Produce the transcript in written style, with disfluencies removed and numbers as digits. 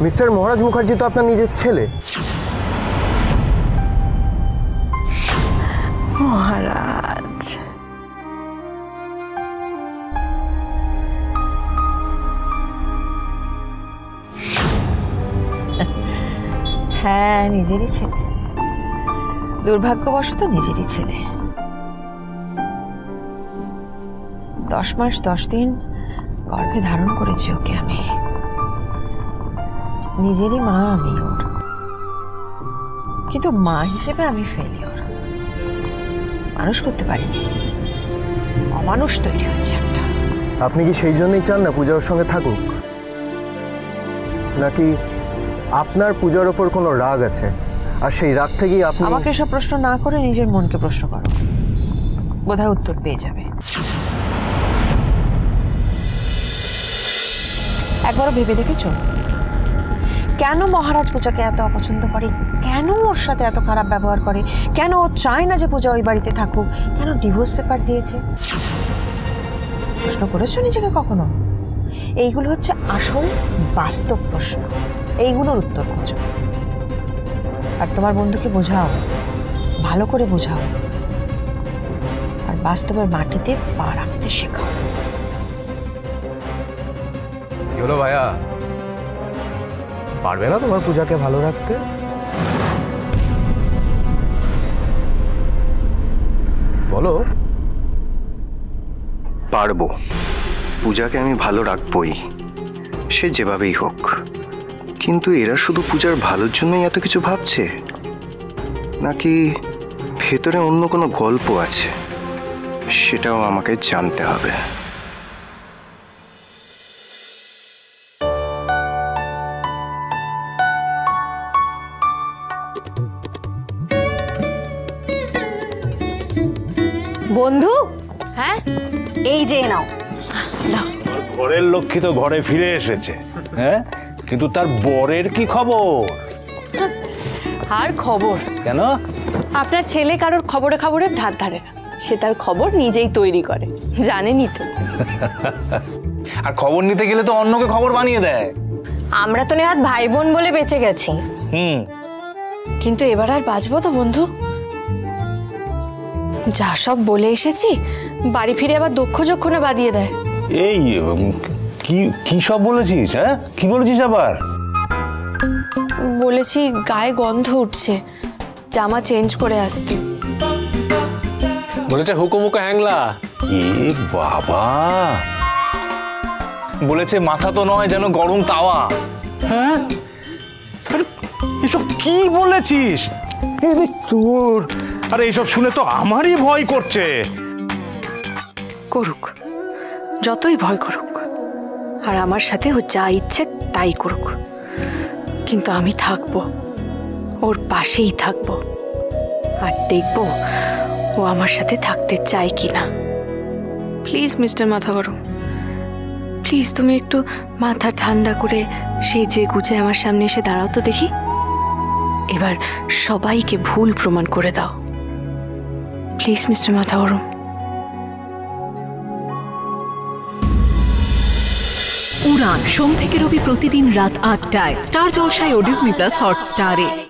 Mister মহারাজ মুখার্জি তো আপনার নিজের ছেলে। মহারাজ, হ্যাঁ নিজেরই ছেলে, দুর্ভাগ্যবশত নিজেরই ছেলে। 10 মাস 10 দিন গর্ভে ধারণ করেছি ওকে আমি। নিজেরই মা আমি ওর, কিন্তু মা হিসেবে আমি ফেলিওর। মানুষ করতে পারিনি, অমানুষ তৈরি হয়েছে একটা। আপনি কি সেই জন্যই চান না পূজা ওর সঙ্গে থাকুক, নাকি আপনার পূজার ওপর কোনো রাগ আছে আর সেই রাগ থেকেই আপনি? আমাকে এসব প্রশ্ন না করে নিজের মনকে প্রশ্ন করো, বোধহয় উত্তর পেয়ে যাবে। একবারও ভেবে দেখেছ কেন মহারাজ পূজাকে এত অপছন্দ করে, কেন ওর সাথে এত খারাপ ব্যবহার করে, কেন ও চায় না যে পূজা ওই বাড়িতে থাকুক, কেন ডিভোর্স পেপার দিয়েছে? প্রশ্ন করেছো নিজেকে কখনো? এইগুলো হচ্ছে আসল বাস্তব প্রশ্ন, এইগুলোর উত্তর খোঁজো। আর তোমার বন্ধুকে বোঝাও, ভালো করে বোঝাও, আর বাস্তবের মাটিতে পা রাখতে শেখাও। কি হলো ভাইয়া, পারবে না তোমার পূজাকে ভালো রাখতে? বলো। পারবো, পূজাকে আমি ভালো রাখবই, সে যেভাবেই হোক। কিন্তু এরা শুধু পূজার ভালোর জন্যই এত কিছু ভাবছে, নাকি ভেতরে অন্য কোনো গল্প আছে, সেটাও আমাকে জানতে হবে। বন্ধু, হ্যাঁ এই যে নাও। ঘরের লক্ষ্মী তো ঘরে ফিরে এসেছে, হ্যাঁ, কিন্তু তার বরের কি খবর? আর খবর কেন? আপনার ছেলে কারোর খবরে খবরের ধার ধারে না, সে তার খবর নিজেই তৈরি করে, জানেনই তো। আর খবর নিতে গেলে তো অন্যকে খবর বানিয়ে দেয়। আমরা তো নেহাত ভাই বোন বলে বেঁচে গেছি, কিন্তু এবার আর বাঁচবো তো বন্ধু? যা সব বলে এসেছি বাড়ি ফিরে আবার দক্ষ যক্ষণে বাদিয়ে দেয়। এই কি কি সব বলেছিস? হ্যাঁ, কি বলেছিস আবার? বলেছি গায়ে গন্ধ উঠছে, জামা চেঞ্জ করে আসতে। বলেছে হুকুমুকো হ্যাংলা। এ বাবা, বলেছে মাথা তো নয় যেন গরম তাওয়া। হ্যাঁ, এসব কি বলেছিস? তোর আরে এইসব শুনে তো আমারই ভয় করছে। করুক, যতই ভয় করুক, আর আমার সাথে ও যা ইচ্ছে তাই করুক, কিন্তু আমি থাকবো, ওর পাশেই থাকবো, আর দেখবো ও আমার সাথে থাকতে চায় কিনা। প্লিজ মিস্টার মাথা গরম, প্লিজ তুমি একটু মাথা ঠান্ডা করে সেজে গুজে আমার সামনে এসে দাঁড়াও তো দেখি। এবার সবাইকে ভুল প্রমাণ করে দাও প্লিজ মিস্টার মাথা গরম। উড়ান সোম থেকে রবি প্রতিদিন রাত ৮টায় স্টার জলসায় ও ডিজনি প্লাস হটস্টারে।